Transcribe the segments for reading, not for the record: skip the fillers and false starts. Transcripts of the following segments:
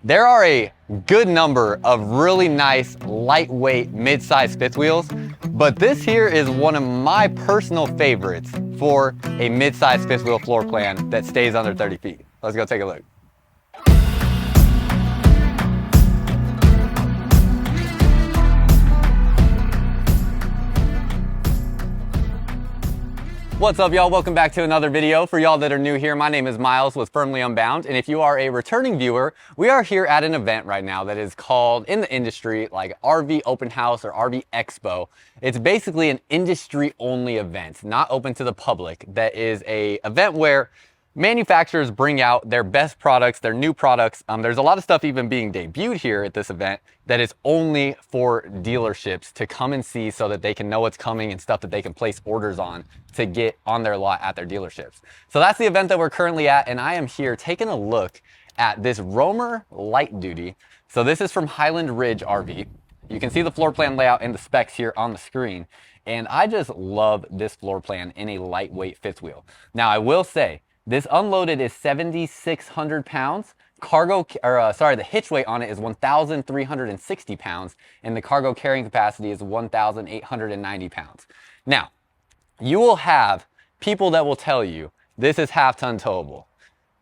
There are a good number of really nice, lightweight, mid-size fifth wheels, but this here is one of my personal favorites for a mid-size fifth wheel floor plan that stays under 30 feet. Let's go take a look. What's up, y'all? Welcome back to another video. For y'all that are new here, my name is Myles with Firmly Unbound, and if you are a returning viewer, we are here at an event right now that is called, in the industry, like RV Open House or RV Expo. It's basically an industry-only event, not open to the public, that is a event where manufacturers bring out their best products, their new products. There's a lot of stuff even being debuted here at this event that is only for dealerships to come and see so that they can know what's coming and stuff that they can place orders on to get on their lot at their dealerships. So that's the event that we're currently at, and I am here taking a look at this Roamer light duty. So this is from Highland Ridge RV. You can see the floor plan layout and the specs here on the screen, and I just love this floor plan in a lightweight fifth wheel. Now I will say, this unloaded is 7,600 pounds. The hitch weight on it is 1,360 pounds, and the cargo carrying capacity is 1,890 pounds. Now, you will have people that will tell you this is half-ton towable.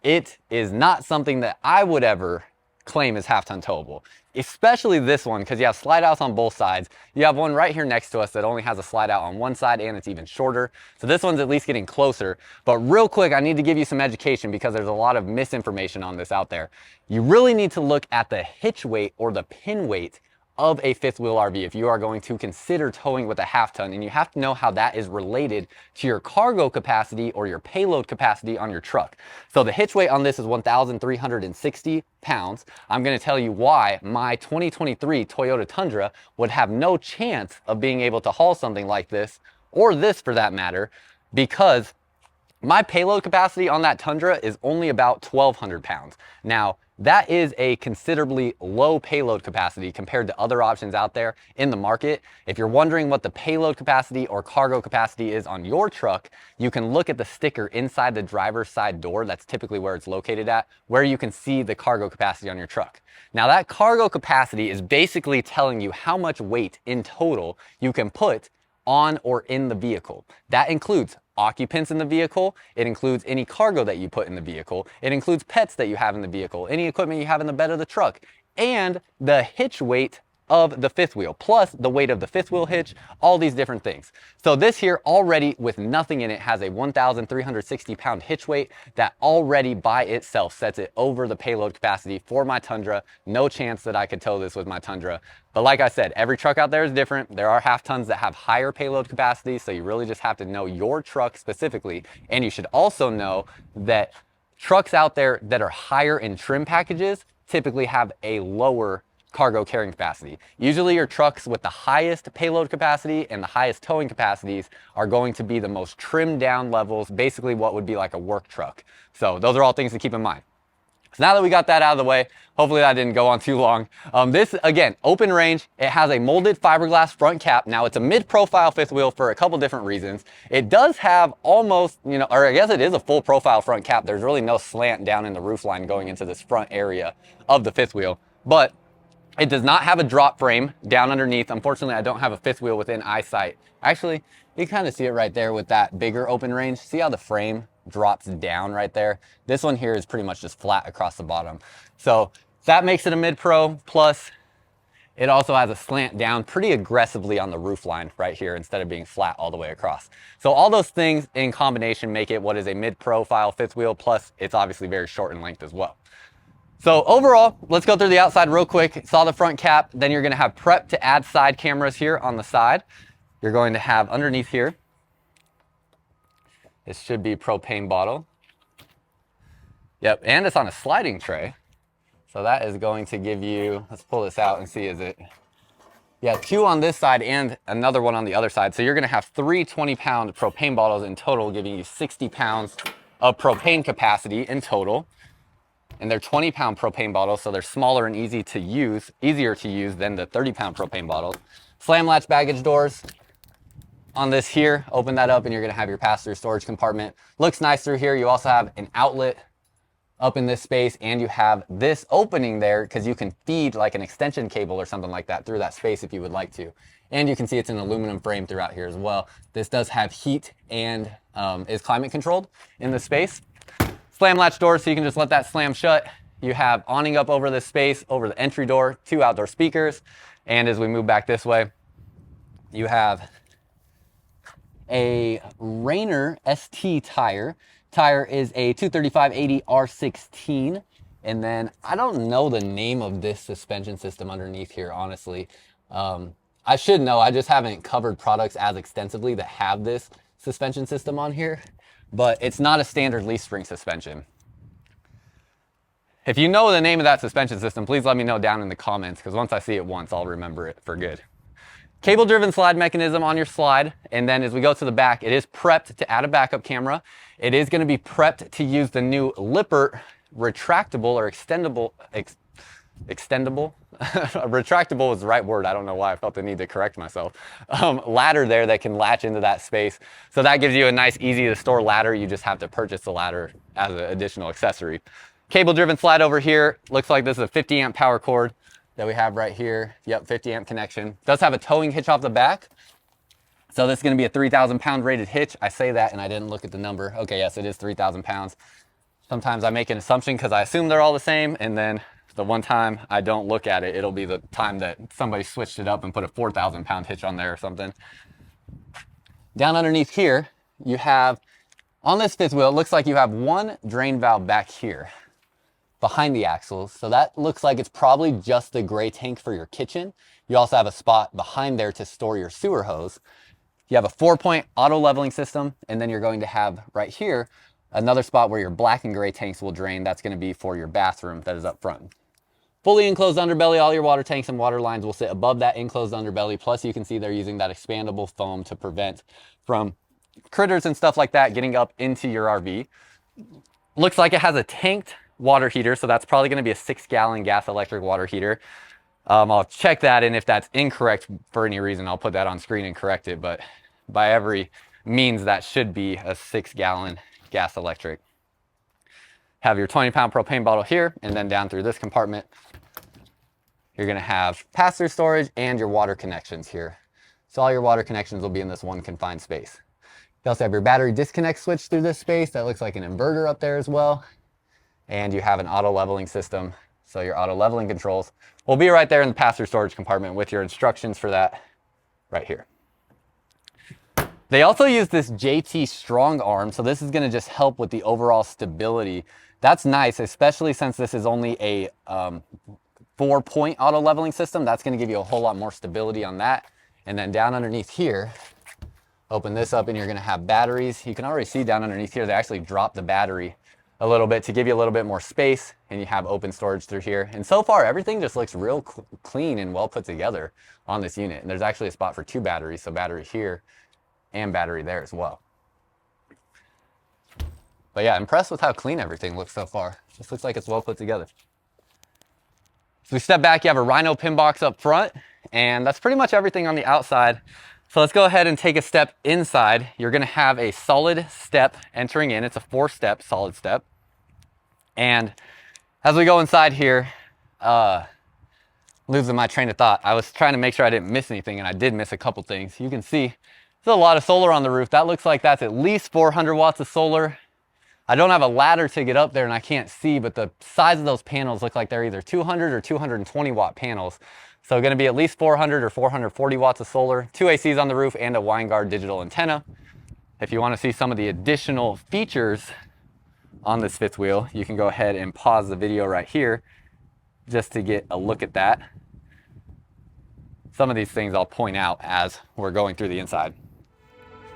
It is not something that I would ever claim is half-ton towable, especially this one, because you have slide outs on both sides. You have one right here next to us that only has a slide out on one side, and it's even shorter. So this one's at least getting closer. But real quick, I need to give you some education because there's a lot of misinformation on this out there. You really need to look at the hitch weight or the pin weight of a fifth wheel RV if you are going to consider towing with a half ton, and you have to know how that is related to your cargo capacity or your payload capacity on your truck. So the hitch weight on this is 1,360 pounds. I'm going to tell you why my 2023 Toyota Tundra would have no chance of being able to haul something like this, or this for that matter, because my payload capacity on that Tundra is only about 1,200 pounds. Now, that is a considerably low payload capacity compared to other options out there in the market. If you're wondering what the payload capacity or cargo capacity is on your truck, you can look at the sticker inside the driver's side door. That's typically where it's located at, where you can see the cargo capacity on your truck. Now, that cargo capacity is basically telling you how much weight in total you can put on or in the vehicle. That includes occupants in the vehicle, it includes any cargo that you put in the vehicle, it includes pets that you have in the vehicle, any equipment you have in the bed of the truck, and the hitch weight of the fifth wheel, plus the weight of the fifth wheel hitch, all these different things. So this here already with nothing in it has a 1,360 pound hitch weight that already by itself sets it over the payload capacity for my Tundra. No chance that I could tow this with my Tundra. But like I said, every truck out there is different. There are half tons that have higher payload capacity, so you really just have to know your truck specifically. And you should also know that trucks out there that are higher in trim packages typically have a lower cargo carrying capacity. Usually your trucks with the highest payload capacity and the highest towing capacities are going to be the most trimmed down levels, basically what would be like a work truck. So those are all things to keep in mind. So now that we got that out of the way, hopefully that didn't go on too long. This, again, open range. It has a molded fiberglass front cap. Now, it's a mid-profile fifth wheel for a couple different reasons. It does have almost, or I guess it is a full profile front cap. There's really no slant down in the roof line going into this front area of the fifth wheel. But it does not have a drop frame down underneath. Unfortunately, I don't have a fifth wheel within eyesight. Actually, you can kind of see it right there with that bigger open range. See how the frame drops down right there? This one here is pretty much just flat across the bottom. So that makes it a mid-pro, plus it also has a slant down pretty aggressively on the roof line right here instead of being flat all the way across. So all those things in combination make it what is a mid-profile fifth wheel, plus it's obviously very short in length as well. So overall, let's go through the outside real quick. Saw the front cap, then you're gonna have prep to add side cameras here on the side. You're going to have underneath here, this should be propane bottle. Yep, and it's on a sliding tray. So that is going to give you, let's pull this out and see, is it? Yeah, 2 on this side and another one on the other side. So you're gonna have 3 20-pound propane bottles in total, giving you 60 pounds of propane capacity in total. And they're 20-pound propane bottles, so they're smaller and easier to use than the 30-pound propane bottles. Slam latch baggage doors on this here. Open that up and you're gonna have your pass-through storage compartment. Looks nice through here. You also have an outlet up in this space, and you have this opening there because you can feed like an extension cable or something like that through that space if you would like to. And you can see it's an aluminum frame throughout here as well. This does have heat and is climate controlled in the space. Slam latch door, so you can just let that slam shut. You have awning up over this space, over the entry door, 2 outdoor speakers. And as we move back this way, you have a Rainer ST tire. Tire is a 235/80 R16. And then I don't know the name of this suspension system underneath here, honestly. I should know, I just haven't covered products as extensively that have this suspension system on here, but it's not a standard leaf spring suspension. If you know the name of that suspension system, please let me know down in the comments, because once I see it once, I'll remember it for good. Cable driven slide mechanism on your slide. And then as we go to the back, it is prepped to add a backup camera. It is going to be prepped to use the new Lippert retractable or extendable, retractable is the right word. I don't know why I felt the need to correct myself. Ladder there that can latch into that space. So that gives you a nice, easy to store ladder. You just have to purchase the ladder as an additional accessory. Cable driven slide over here. Looks like this is a 50 amp power cord that we have right here. Yep, 50 amp connection. Does have a towing hitch off the back. So this is going to be a 3,000 pound rated hitch. I say that and I didn't look at the number. Okay, yes, it is 3,000 pounds. Sometimes I make an assumption because I assume they're all the same, and then the one time I don't look at it, it'll be the time that somebody switched it up and put a 4,000 pound hitch on there or something. Down underneath here, you have, on this fifth wheel, it looks like you have one drain valve back here behind the axles. So that looks like it's probably just the gray tank for your kitchen. You also have a spot behind there to store your sewer hose. You have a 4-point auto leveling system, and then you're going to have right here another spot where your black and gray tanks will drain. That's going to be for your bathroom that is up front. Fully enclosed underbelly, all your water tanks and water lines will sit above that enclosed underbelly. Plus you can see they're using that expandable foam to prevent from critters and stuff like that getting up into your RV. Looks like it has a tanked water heater, so that's probably going to be a 6-gallon gas electric water heater. I'll check that, and if that's incorrect for any reason, I'll put that on screen and correct it, but by every means that should be a 6-gallon gas electric. Have your 20-pound propane bottle here, and then down through this compartment you're going to have pass-through storage and your water connections here. So all your water connections will be in this one confined space. You also have your battery disconnect switch through this space. That looks like an inverter up there as well. And you have an auto leveling system. So your auto leveling controls will be right there in the pass-through storage compartment with your instructions for that right here. They also use this JT strong arm. So this is going to just help with the overall stability. That's nice, especially since this is only a 4-point auto leveling system. That's going to give you a whole lot more stability on that. And then down underneath here, open this up and you're going to have batteries. You can already see down underneath here, they actually drop the battery a little bit to give you a little bit more space, and you have open storage through here. And so far, everything just looks real clean and well put together on this unit. And there's actually a spot for 2 batteries, so battery here and battery there as well. But yeah, impressed with how clean everything looks so far. Just looks like it's well put together. So we step back, you have a Rhino pin box up front, and that's pretty much everything on the outside. So let's go ahead and take a step inside. You're gonna have a solid step entering in. It's a 4-step solid step. And as we go inside here, losing my train of thought, I was trying to make sure I didn't miss anything, and I did miss a couple things. You can see there's a lot of solar on the roof. That looks like that's at least 400 watts of solar. I don't have a ladder to get up there and I can't see, but the size of those panels look like they're either 200 or 220 watt panels. So going to be at least 400 or 440 watts of solar, 2 ACs on the roof, and a Winegard digital antenna. If you want to see some of the additional features on this fifth wheel, you can go ahead and pause the video right here just to get a look at that. Some of these things I'll point out as we're going through the inside.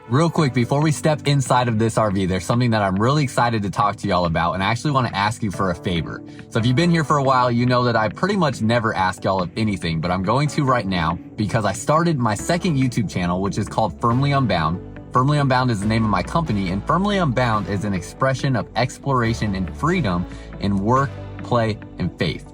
Real quick, before we step inside of this RV, there's something that I'm really excited to talk to y'all about, and I actually want to ask you for a favor. So if you've been here for a while, you know that I pretty much never ask y'all of anything, but I'm going to right now because I started my second YouTube channel, which is called Firmly Unbound. Firmly Unbound is the name of my company, and Firmly Unbound is an expression of exploration and freedom in work, play, and faith.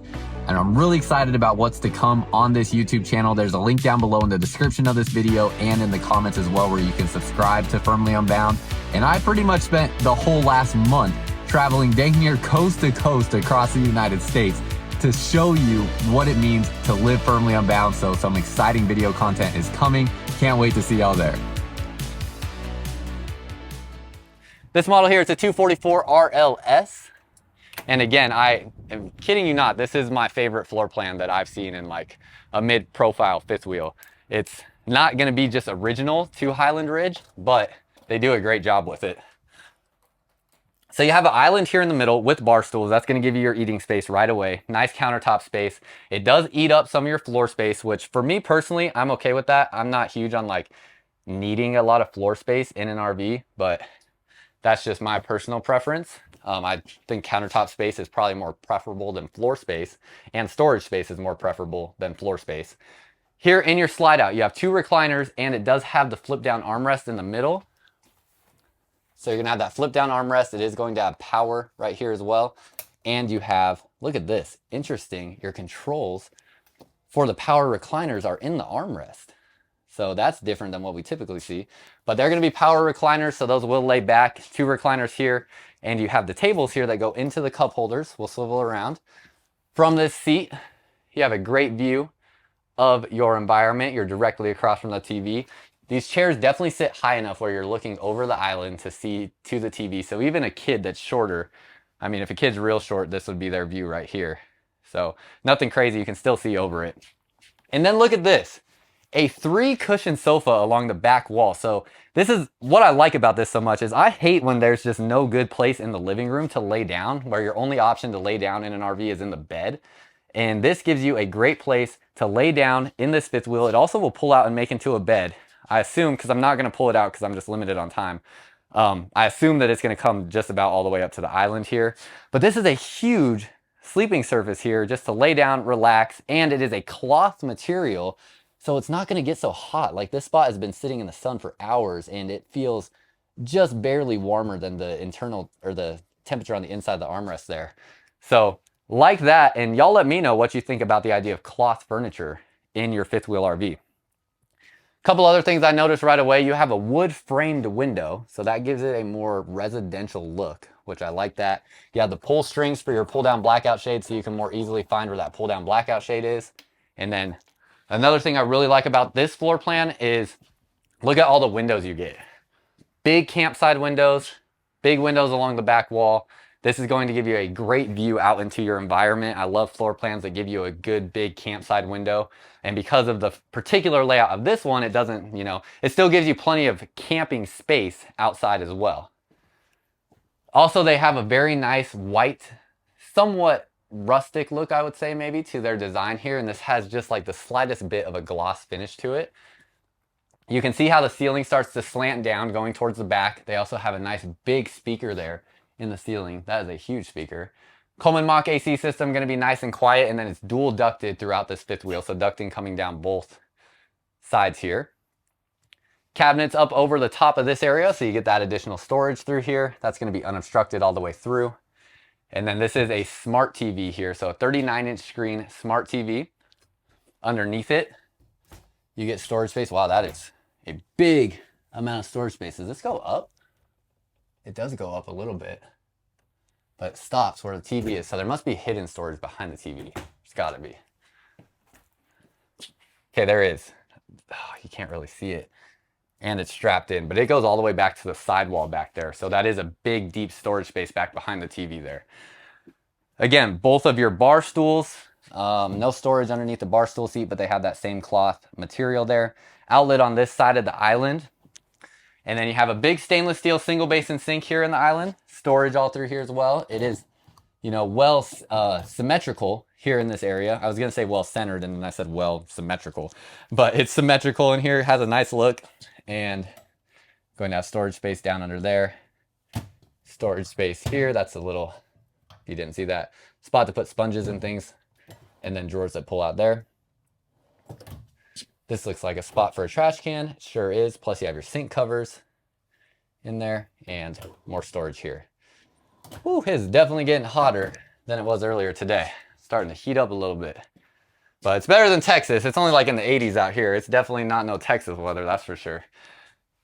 And I'm really excited about what's to come on this YouTube channel. There's a link down below in the description of this video and in the comments as well, where you can subscribe to Firmly Unbound. And I pretty much spent the whole last month traveling dang near coast to coast across the United States to show you what it means to live firmly unbound. So some exciting video content is coming. Can't wait to see y'all there. This model here is a 244 RLS. And again, I am kidding you not, this is my favorite floor plan that I've seen in like a mid-profile fifth wheel. It's not gonna be just original to Highland Ridge, but they do a great job with it. So you have an island here in the middle with bar stools. That's gonna give you your eating space right away. Nice countertop space. It does eat up some of your floor space, which for me personally, I'm okay with that. I'm not huge on like needing a lot of floor space in an RV, but that's just my personal preference. I think countertop space is probably more preferable than floor space, and storage space is more preferable than floor space. Here in your slide out, you have 2 recliners, and it does have the flip down armrest in the middle. So you're gonna have that flip down armrest. It is going to have power right here as well. And you have, look at this, interesting, your controls for the power recliners are in the armrest. So that's different than what we typically see, but they're gonna be power recliners, so those will lay back. 2 recliners here, and you have the tables here that go into the cup holders. We'll swivel around. From this seat, you have a great view of your environment. You're directly across from the TV. These chairs definitely sit high enough where you're looking over the island to see to the TV. So even a kid that's shorter, I mean, if a kid's real short, this would be their view right here. So nothing crazy, you can still see over it. And then look at this. A 3 cushion sofa along the back wall. So this is what I like about this so much is I hate when there's just no good place in the living room to lay down, where your only option to lay down in an RV is in the bed. And this gives you a great place to lay down in this fifth wheel. It also will pull out and make into a bed. I assume, because I'm not going to pull it out because I'm just limited on time. I assume that it's going to come just about all the way up to the island here. But this is a huge sleeping surface here just to lay down, relax, and it is a cloth material. So it's not gonna get so hot. Like this spot has been sitting in the sun for hours and it feels just barely warmer than the internal or the temperature on the inside of the armrest there. So like that, and y'all let me know what you think about the idea of cloth furniture in your fifth wheel RV. Couple other things I noticed right away, you have a wood framed window. So that gives it a more residential look, which I like that. You have the pull strings for your pull down blackout shade so you can more easily find where that pull down blackout shade is. And then another thing I really like about this floor plan is look at all the windows you get. Big campsite windows, big windows along the back wall. This is going to give you a great view out into your environment. I love floor plans that give you a good big campsite window. And because of the particular layout of this one, it doesn't, it still gives you plenty of camping space outside as well. Also, they have a very nice white, somewhat rustic look, I would say, maybe to their design here, and this has just like the slightest bit of a gloss finish to it. You can see how the ceiling starts to slant down going towards the back. They also have a nice big speaker there in the ceiling. That is a huge speaker. Coleman Mach AC system, going to be nice and quiet, and then it's dual ducted throughout this fifth wheel, so ducting coming down both sides here. Cabinets up over the top of this area, so you get that additional storage through here. That's going to be unobstructed all the way through. And then this is a smart TV here. So a 39-inch screen smart TV. Underneath it, you get storage space. Wow, that is a big amount of storage space. Does this go up? It does go up a little bit, but it stops where the TV is. So there must be hidden storage behind the TV. There's gotta be. Okay, there is. Oh, you can't really see it. And it's strapped in, but it goes all the way back to the sidewall back there. So that is a big, deep storage space back behind the TV there. Again, both of your bar stools, no storage underneath the bar stool seat, but they have that same cloth material there. Outlet on this side of the island. And then you have a big stainless steel single basin sink here in the island. Storage all through here as well. It is, well symmetrical here in this area. I was gonna say well centered and then I said well symmetrical, but it's symmetrical in here. It has a nice look. And going to have storage space down under there. Storage space here. That's a little, if you didn't see that, spot to put sponges and things. And then drawers that pull out there. This looks like a spot for a trash can. It sure is. Plus you have your sink covers in there and more storage here. Whew, it's definitely getting hotter than it was earlier today. Starting to heat up a little bit. But it's better than Texas. It's only like in the 80s out here. It's definitely not no Texas weather, that's for sure.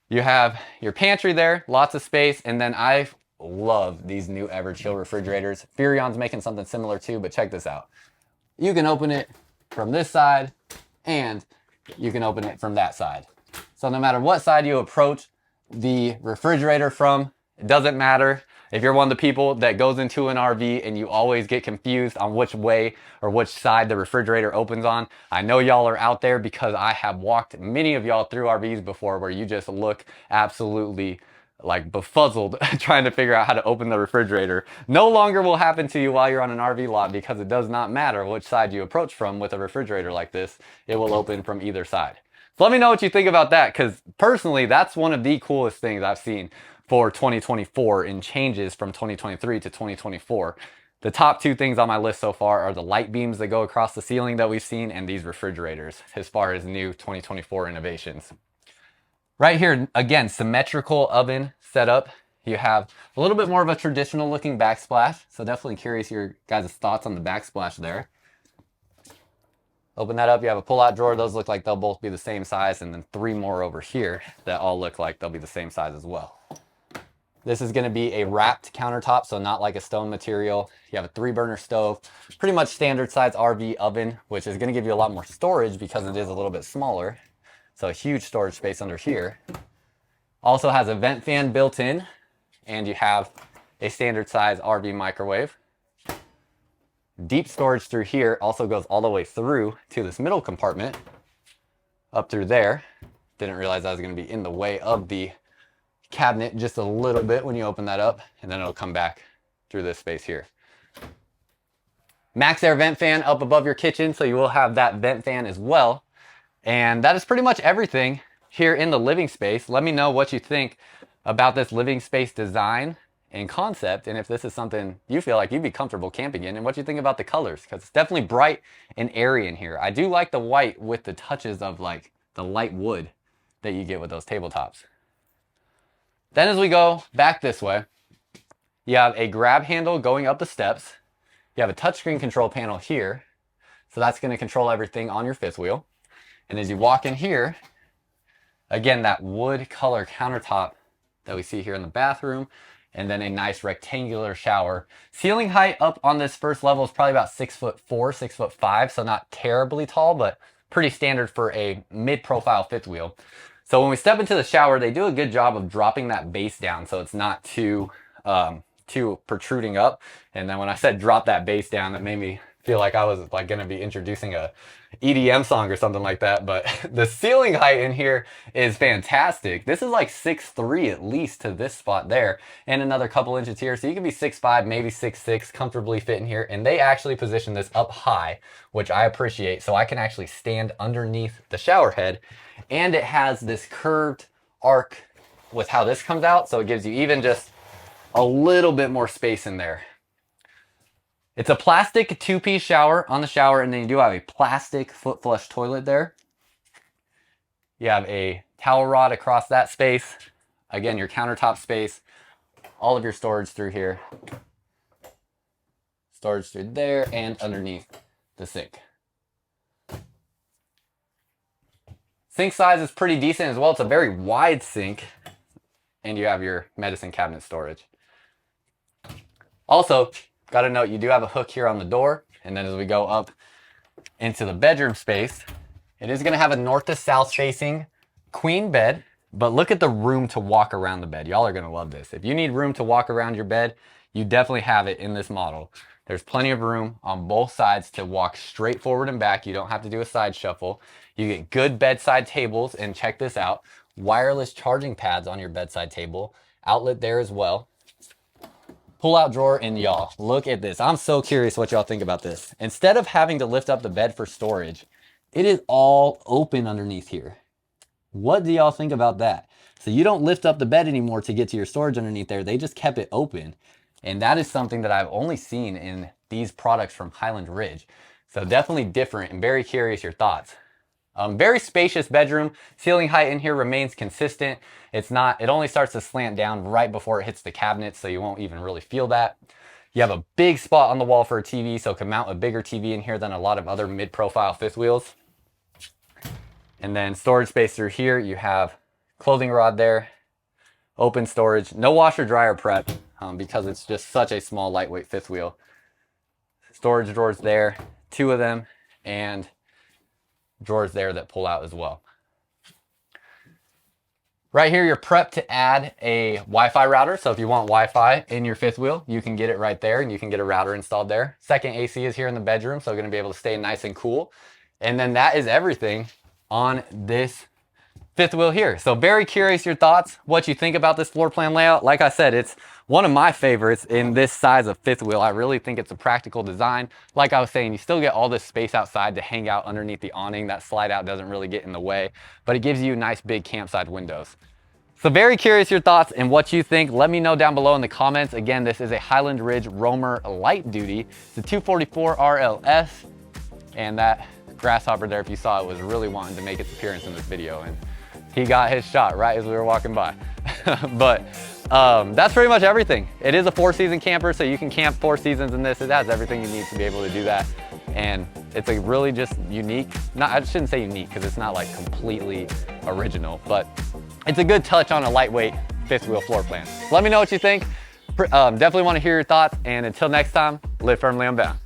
You have your pantry there, lots of space, and then I love these new Everchill refrigerators. Furion's making something similar too, but check this out. You can open it from this side and you can open it from that side. So no matter what side you approach the refrigerator from, it doesn't matter. If you're one of the people that goes into an RV and you always get confused on which way or which side the refrigerator opens on, I know y'all are out there because I have walked many of y'all through RVs before where you just look absolutely like befuzzled trying to figure out how to open the refrigerator. No longer will happen to you while you're on an RV lot because it does not matter which side you approach from with a refrigerator like this. It will open from either side. So let me know what you think about that, because personally, that's one of the coolest things I've seen for 2024 in changes from 2023 to 2024. The top two things on my list so far are the light beams that go across the ceiling that we've seen and these refrigerators as far as new 2024 innovations. Right here, again, symmetrical oven setup. You have a little bit more of a traditional looking backsplash. So definitely curious your guys' thoughts on the backsplash there. Open that up, you have a pull-out drawer. Those look like they'll both be the same size, and then 3 more over here that all look like they'll be the same size as well. This is gonna be a wrapped countertop, so not like a stone material. You have a 3-burner stove, pretty much standard size RV oven, which is gonna give you a lot more storage because it is a little bit smaller. So a huge storage space under here. Also has a vent fan built in, and you have a standard size RV microwave. Deep storage through here also goes all the way through to this middle compartment up through there. Didn't realize I was going to be in the way of the cabinet just a little bit when you open that up, and then it'll come back through this space here. Max air vent fan up above your kitchen, so you will have that vent fan as well. And that is pretty much everything here in the living space. Let me know what you think about this living space design and concept, and if this is something you feel like you'd be comfortable camping in, and what you think about the colors, because it's definitely bright and airy in here. I do like the white with the touches of like the light wood that you get with those tabletops. Then as we go back this way, you have a grab handle going up the steps. You have a touchscreen control panel here, so that's going to control everything on your fifth wheel. And as you walk in here, again, that wood color countertop that we see here in the bathroom, and then a nice rectangular shower. Ceiling height up on this first level is probably about 6'4", 6'5", so not terribly tall, but pretty standard for a mid-profile fifth wheel. So when we step into the shower, they do a good job of dropping that base down so it's not too protruding up. And then when I said drop that base down, that made me feel like I was like going to be introducing a EDM song or something like that. But the ceiling height in here is fantastic. This is like 6'3" at least to this spot there, and another couple inches here. So you can be 6'5", maybe 6'6", comfortably fit in here. And they actually position this up high, which I appreciate. So I can actually stand underneath the shower head, and it has this curved arc with how this comes out. So it gives you even just a little bit more space in there. It's a plastic 2-piece shower on the shower, and then you do have a plastic foot flush toilet there. You have a towel rod across that space. Again, your countertop space, all of your storage through here. Storage through there and underneath the sink. Sink size is pretty decent as well. It's a very wide sink, and you have your medicine cabinet storage. Also, got to note, you do have a hook here on the door, and then as we go up into the bedroom space, it is going to have a north to south facing queen bed, but look at the room to walk around the bed. Y'all are going to love this. If you need room to walk around your bed, you definitely have it in this model. There's plenty of room on both sides to walk straight forward and back. You don't have to do a side shuffle. You get good bedside tables, and check this out, wireless charging pads on your bedside table, outlet there as well. Pull-out drawer, and y'all, look at this. I'm so curious what y'all think about this. Instead of having to lift up the bed for storage, it is all open underneath here. What do y'all think about that? So you don't lift up the bed anymore to get to your storage underneath there. They just kept it open. And that is something that I've only seen in these products from Highland Ridge. So definitely different, and very curious your thoughts. Very spacious bedroom. Ceiling height in here remains consistent. It only starts to slant down right before it hits the cabinet, so you won't even really feel that. You have a big spot on the wall for a TV, so can mount a bigger TV in here than a lot of other mid-profile fifth wheels. And then storage space through here. You have clothing rod there, open storage, no washer dryer prep. because it's just such a small, lightweight fifth wheel. Storage drawers there, 2 of them, and drawers there that pull out as well. Right here, you're prepped to add a Wi-Fi router. So if you want Wi-Fi in your fifth wheel, you can get it right there, and you can get a router installed there. Second AC is here in the bedroom, so you're gonna be able to stay nice and cool. And then that is everything on this fifth wheel here. So very curious your thoughts, what you think about this floor plan layout. Like I said, it's one of my favorites in this size of fifth wheel. I really think it's a practical design. Like I was saying, you still get all this space outside to hang out underneath the awning. That slide out doesn't really get in the way, but it gives you nice big campside windows. So very curious your thoughts and what you think. Let me know down below in the comments. Again, this is a Highland Ridge Roamer light duty. It's a 244 RLS, and that grasshopper there, if you saw it, was really wanting to make its appearance in this video, and he got his shot right as we were walking by. But that's pretty much everything. It is a 4-season camper, so you can camp 4 seasons in this. It has everything you need to be able to do that. And it's a really just unique, I shouldn't say unique because it's not like completely original, but it's a good touch on a lightweight fifth wheel floor plan. Let me know what you think. Definitely want to hear your thoughts, and until next time, live firmly unbound.